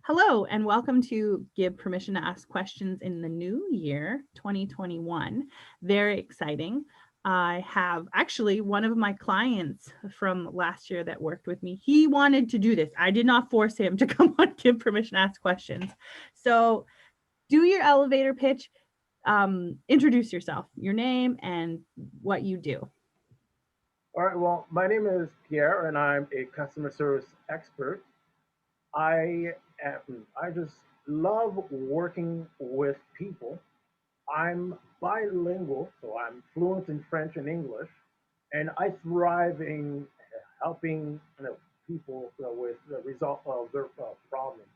Hello, and welcome to Give Permission to Ask Questions in the New Year 2021. Very exciting. I have actually one of my clients from last year that worked with me. He wanted to do this. I did not force him to come on Give Permission to Ask Questions. So do your elevator pitch. Introduce yourself, your name, and what you do. All right, well, my name is Pierre and I'm a customer service expert. I just love working with people. I'm bilingual, so I'm fluent in French and English, and I thrive in helping people with the result of their problems.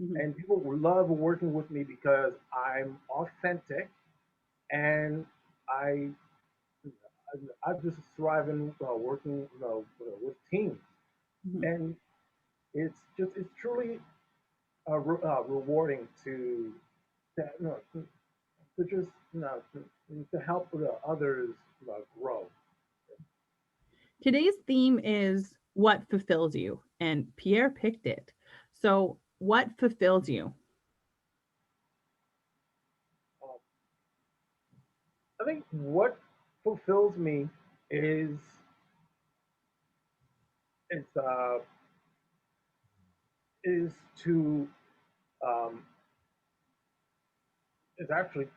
Mhm. And people love working with me because I'm authentic and I I just thrive in working with teams, Mhm. and it's truly rewarding to just to help others grow. Today's theme is what fulfills you, and Pierre picked it. So, what fulfills you? Uh, I think what fulfills me is is uh, is to um, is actually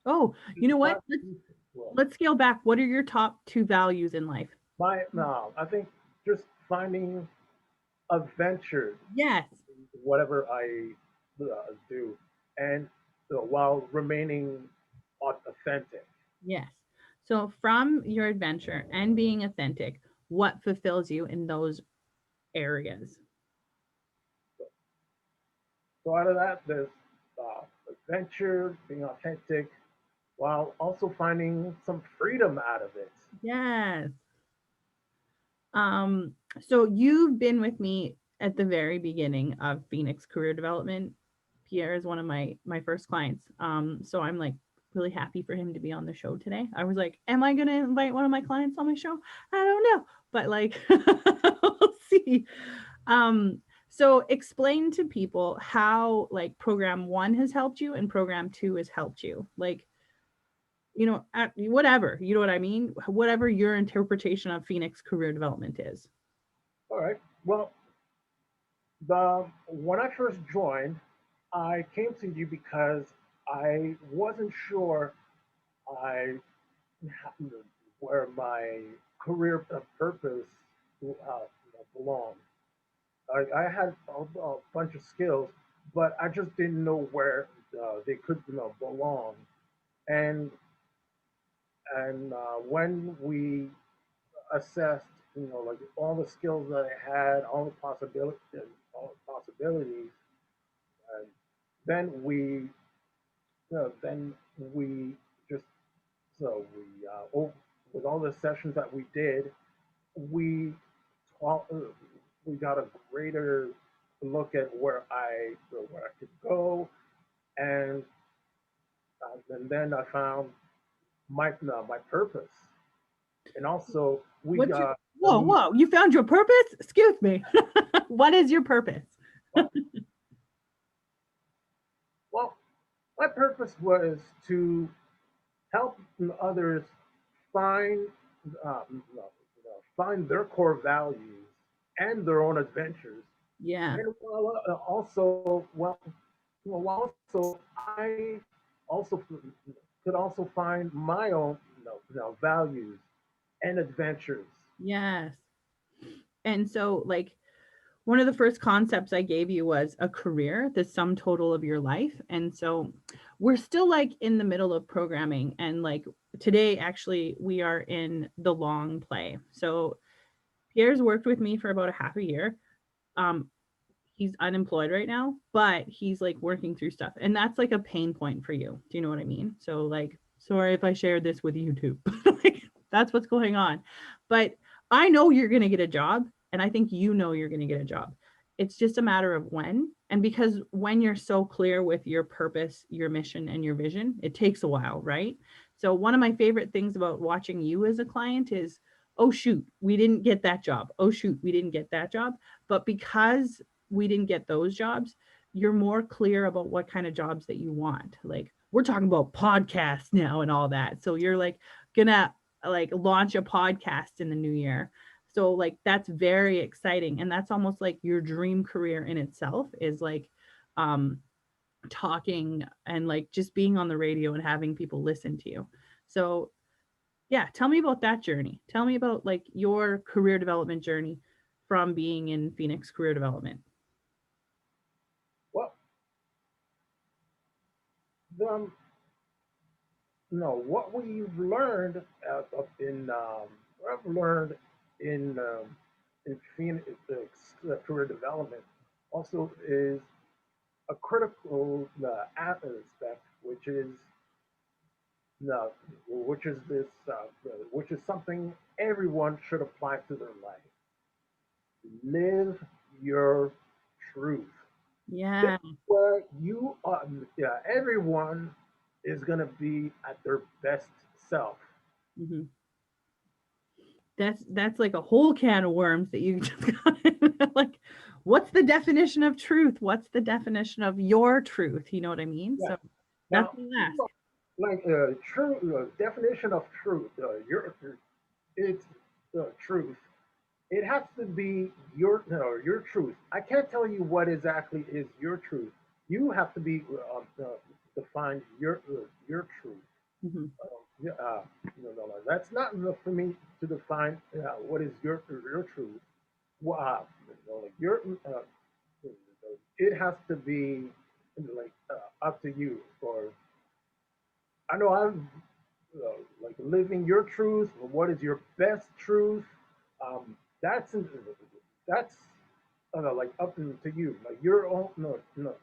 Oh, you know what? inspire people. Let's scale back. What are your top two values in life? My no, I think just finding adventure, Yes. whatever I do, and while remaining authentic. Yes. So, from your adventure and being authentic, what fulfills you in those areas? So out of that, there's adventure, being authentic, while also finding some freedom out of it. Yes. So you've been with me at the very beginning of Phoenix Career Development. Pierre is one of my first clients. So I'm like really happy for him to be on the show today. I was like, am I gonna invite one of my clients on my show? I don't know, but like we'll see. Um, so explain to people how like program one has helped you and program two has helped you. Like, whatever, you know what I mean? Whatever your interpretation of Phoenix Career Development is. All right. Well, the when I first joined, I came to you because I wasn't sure I where my career purpose belonged. I had a bunch of skills, but I just didn't know where they could belong. And when we assessed, like all the skills that I had, all the possibilities, and then then we just so we with all the sessions that we did, we taught, we got a greater look at where I could go, and and then I found my purpose, and also What's your whoa, we whoa, you found your purpose? Excuse me. What is your purpose? well, well, my purpose was to help others find find their core values and their own adventures, Yeah. and also also I also could also find my own values and adventures. Yes. And so like one of the first concepts I gave you was a career, the sum total of your life. And so we're still like in the middle of programming and like today actually we are in the long play. So Pierre's worked with me for about a half a year. Um, he's unemployed right now, but he's like working through stuff. And that's like a pain point for you. Do you know what I mean? So like, sorry if I shared this with YouTube. Like, that's what's going on. But I know you're going to get a job and I think you know you're going to get a job. It's just a matter of when. And because when you're so clear with your purpose, your mission and your vision, it takes a while, right? So one of my favorite things about watching you as a client is oh shoot, we didn't get that job. Oh shoot, we didn't get that job. But because we didn't get those jobs, you're more clear about what kind of jobs that you want. Like we're talking about podcasts now and all that. So you're like gonna like launch a podcast in the new year. So like that's very exciting. And that's almost like your dream career in itself is like um talking and like just being on the radio and having people listen to you. So yeah, tell me about that journey. Tell me about like your career development journey from being in Phoenix career development. Well, the no, what we've learned up in what I've learned in Phoenix career development also is a critical aspect, which is no, which is something everyone should apply to their life. Live your truth. This Yeah. is where you are. Yeah, everyone is gonna be at their best self. Hmm. That's like a whole can of worms that you just got. Like, what's the definition of truth? What's the definition of your truth? You know what I mean? Yeah. So that's Now, what I'll ask. like true definition of truth, your it's truth. It has to be your no, your truth. I can't tell you what exactly is your truth. You have to be define your truth. Hmm. Yeah, that's not enough for me to define what is your truth. Wow, like your it has to be like up to you. Or I know I'm like living your truth. What is your best truth? That's that's like up to you. Like your own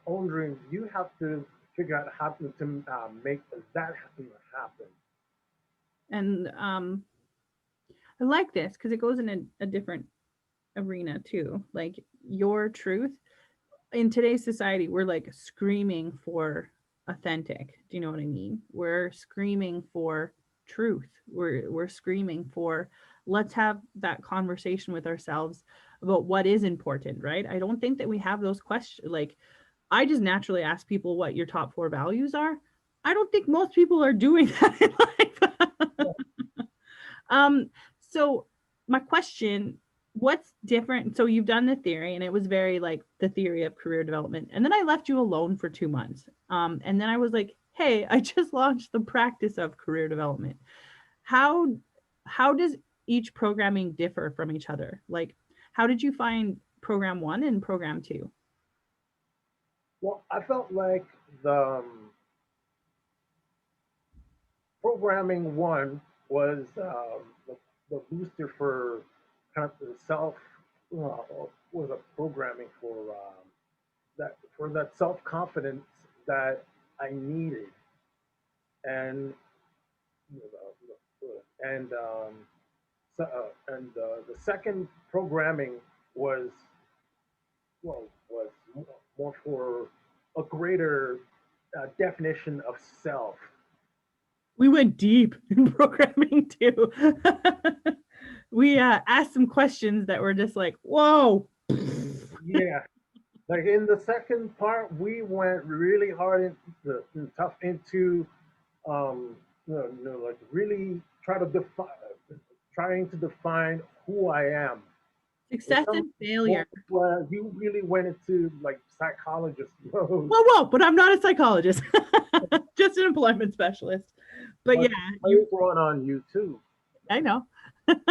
own dreams. You have to figure out how to make that happen. And I like this because it goes in a different arena too. Like your truth in today's society, we're like screaming for authentic. Do you know what I mean? We're screaming for truth. We're screaming for let's have that conversation with ourselves about what is important, right? I don't think that we have those questions. Like I just naturally ask people what your top four values are. I don't think most people are doing that in life. Um, so my question, what's different? So you've done the theory and it was very like the theory of career development. And then I left you alone for 2 months. And then I was like, hey, I just launched the practice of career development. How how does each programming differ from each other? Like how did you find program one and program two? Well, I felt like the programming one was the booster for kind of the self was a programming for that self confidence that I needed, and and the second programming was was more for a greater definition of self. We went deep in programming too. We asked some questions that were just like, whoa. Yeah, like in the second part, we went really hard tough into like really trying to define who I am. There's Success some and failure. moments where you really went into like psychologist mode, Whoa, whoa, but I'm not a psychologist, just an employment specialist. But yeah, but you, there's one on YouTube. I know. I'm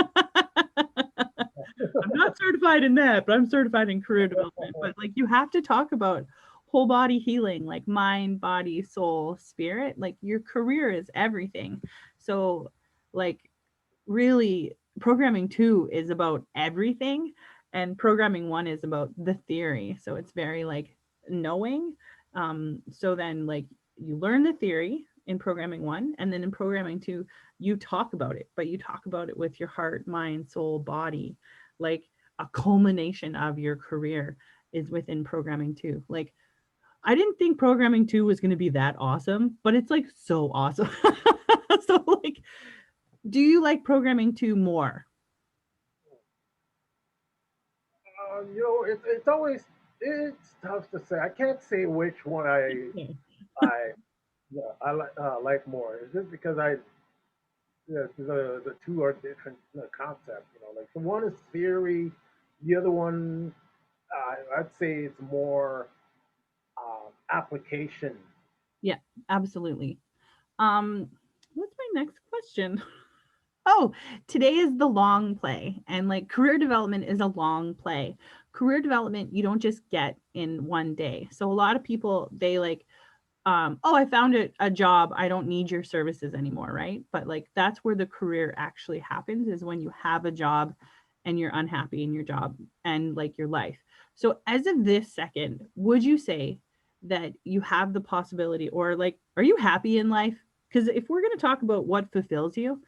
not certified in that, but I'm certified in career development. But like, you have to talk about whole body healing, like mind, body, soul, spirit. Like, your career is everything. So, like, really, programming two is about everything, and programming one is about the theory. So, it's very like knowing. So then, like, you learn the theory in programming one, and then in programming two, you talk about it, but you talk about it with your heart, mind, soul, body. Like a culmination of your career is within programming two. Like I didn't think programming two was going to be that awesome, but it's like so awesome. So like, do you like programming two more? it's always it's tough to say. I can't say which one Okay. I like more. It's just because the two are different concepts. Like the one is theory, the other one I'd say it's more application. Yeah, absolutely. Um, what's my next question? Oh, today is the long play, and like career development is a long play. Career development you don't just get in one day. So a lot of people they like oh, I found a job, I don't need your services anymore, right? But like that's where the career actually happens is when you have a job and you're unhappy in your job and like your life. So as of this second, would you say that you have the possibility or like are you happy in life? Because if we're going to talk about what fulfills you,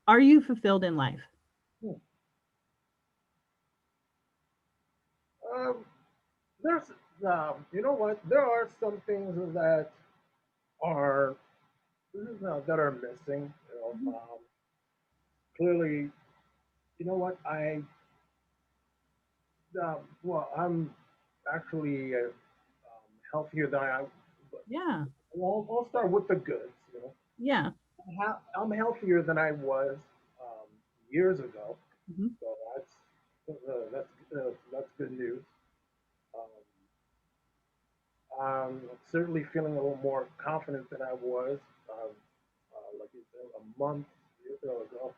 are you fulfilled in life? Hmm. Um, there's you know what? There are some things are that are missing. Mhm. Clearly, you know what? I'm actually healthier than I. But Yeah. I'll start with the goods. Yeah. I'm healthier than I was years ago, Mhm. so that's good news. Um, I'm certainly feeling a little more confident than I was, like you said, a month ago.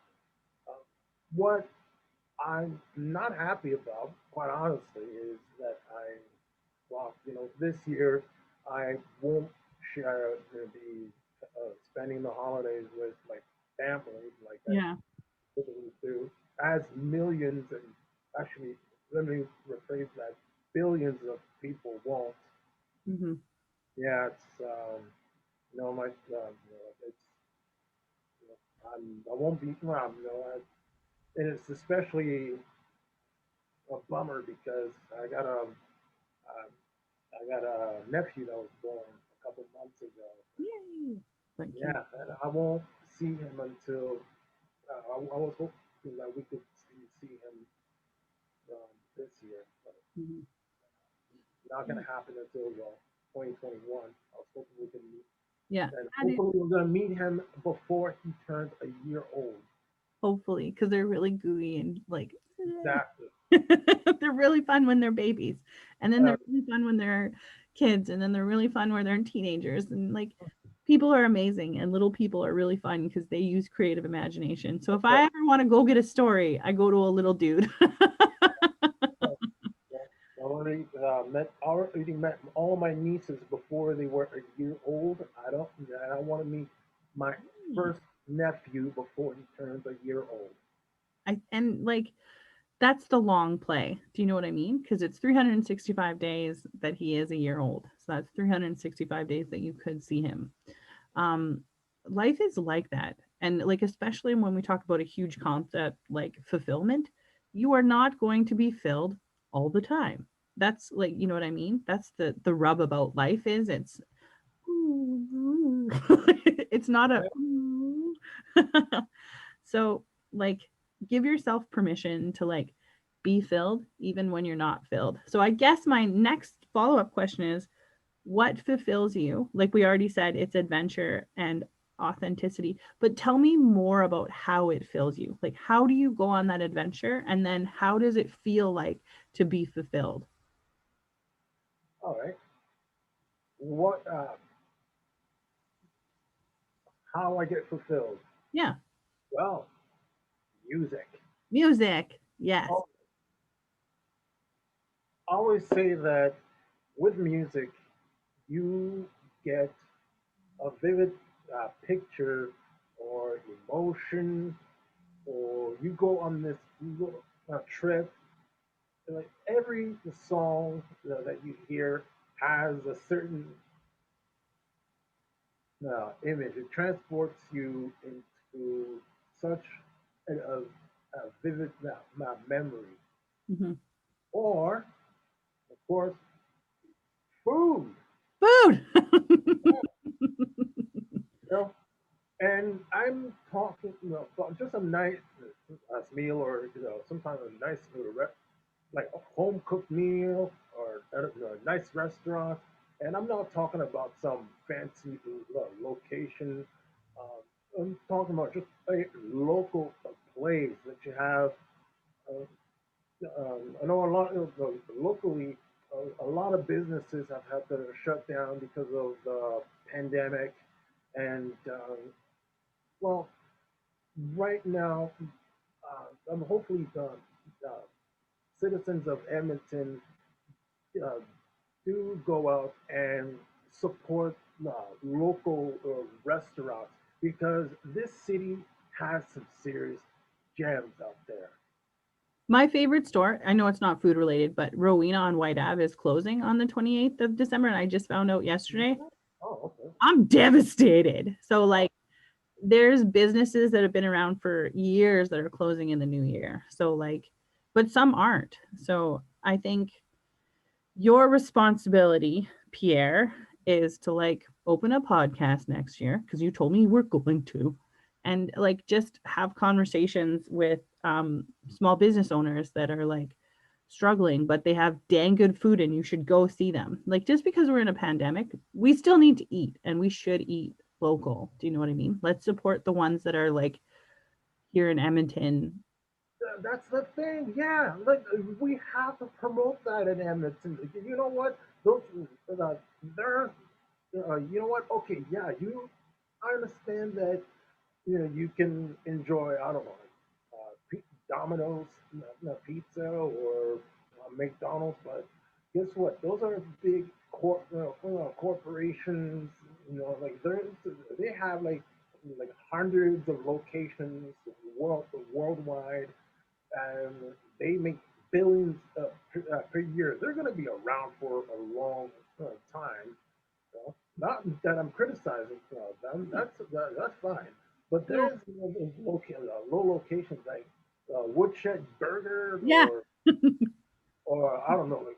Uh, what I'm not happy about, quite honestly, is that well, this year I won't share the spending the holidays with my family like I Yeah. typically do, as millions and actually, let me rephrase that, billions of people won't. Mhm. Yeah, it's my it's I won't be well, and it's especially a bummer because I got a nephew that was born a couple months ago. Yay. Thank you. Yeah, and I won't see him until I was hoping that we could see him this year, but Mhm. not going to happen until 2021. I was hoping we can meet, Yeah. and I do. hopefully we're going to meet him before he turns a year old. Hopefully, because they're really gooey and like Exactly. they're really fun when they're babies, and then Uh, they're really fun when they're kids, and then they're really fun when they're teenagers. And like people are amazing, and little people are really fun because they use creative imagination. So if that's I right. ever want to go get a story, I go to a little dude. Well, already met all my nieces before they were a year old. I want to meet my first nephew before he turns a year old. And like that's the long play. Do you know what I mean? Because it's 365 days that he is a year old. So that's 365 days that you could see him. um Life is like that, and like especially when we talk about a huge concept like fulfillment, you are not going to be filled all the time. That's like, you know what I mean? That's the rub about life is it's it's not a Yeah. so like give yourself permission to like be filled even when you're not filled. So I guess my next follow-up question is what fulfills you? Like we already said, it's adventure and authenticity, but tell me more about how it fills you. Like, how do you go on that adventure? And then how does it feel like to be fulfilled? All right. What? How I get fulfilled? Yeah. Well, music. Music. Yes. I'll always say that with music, you get a vivid picture or emotion, or you go on a trip. Like every song that you hear has a certain image. It transports you into such a vivid memory. Mhm. Or, of course, food. Food. You know, and I'm talking, just a nice meal, or sometimes a nice like a home cooked meal or a nice restaurant. And I'm not talking about some fancy location. I'm talking about just a local place that you have. Uh, I know a lot of locally, a lot of businesses have had to shut down because of the pandemic, and well, right now, I'm hopefully citizens of Edmonton uh, do go out and support local restaurants because this city has some serious gems out there. My favorite store, I know it's not food related, but Rowena on White Ave is closing on the 28th of December. And I just found out yesterday. Oh, okay. I'm devastated. So, like, there's businesses that have been around for years that are closing in the new year. So, like, but some aren't. So, I think your responsibility, Pierre, is to like open a podcast next year because you told me you were going to, and like just have conversations with small business owners that are like struggling, but they have dang good food and you should go see them. Like just because we're in a pandemic, we still need to eat and we should eat local. Do you know what I mean? Let's support the ones that are like here in Edmonton. That's the thing. Yeah, like we have to promote that in Edmonton. You know what? Those there. You know what? Okay, yeah. I understand that you can enjoy. I don't know, Domino's pizza or McDonald's, but guess what? Those are big corporations. Like they have like hundreds of locations worldwide, and they make billions per year. They're going to be around for a long time. Not that I'm criticizing them. That's fine. But So there's low locations like Woodshed Burger yeah. or I don't know, like,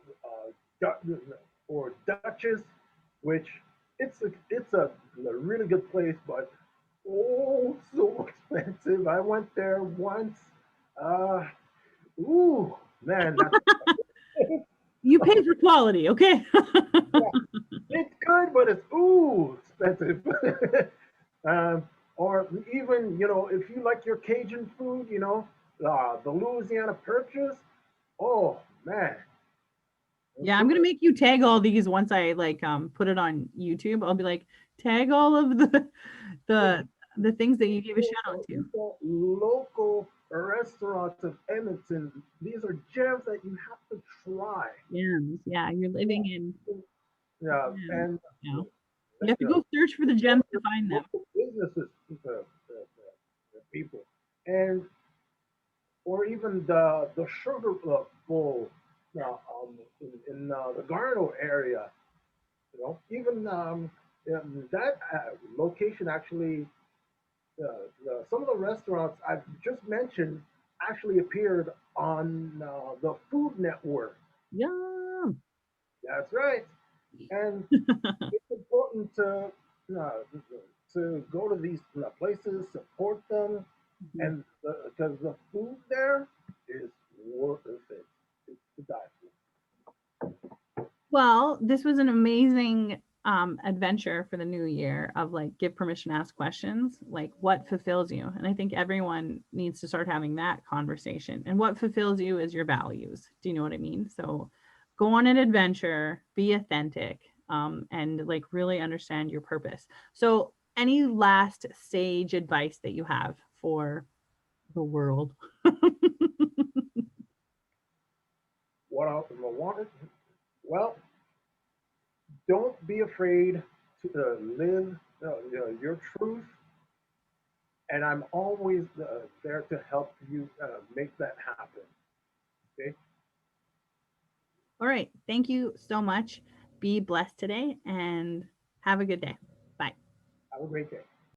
or Duchess, which it's a really good place, but oh, so expensive. I went there once. Uh, ooh, man, that's You pay for quality, okay? yeah, it's good, but it's ooh expensive. um, or even if you like your Cajun food, the Louisiana Purchase. Oh man, Yeah, I'm gonna make you tag all these once I like put it on YouTube. I'll be like, tag all of the the things that you gave a shout out to. local restaurants of Edmonton. These are gems that you have to try. Gems. Yeah, you're living in Yeah, gems. and You know, you like have to go search for the gems to find them. local businesses, people, and or even the Sugar Bowl in the Garneau area. Even yeah, that location actually, some of the restaurants I've just mentioned actually appeared on the Food Network. Yum. That's right, and it's important uh, to go to these places, support them, and because the food there is worth it. It's to die Well, this was an amazing adventure for the new year of like give permission to ask questions, like what fulfills you. And I think everyone needs to start having that conversation. And what fulfills you is your values. Do you know what I mean? So go on an adventure, be authentic, and like really understand your purpose. So, any last sage advice that you have for the world? what else am I wanted? Well, don't be afraid to live your truth, and I'm always there to help you make that happen. Okay, All right. Thank you so much. Be blessed today and have a good day. Bye. have a great day.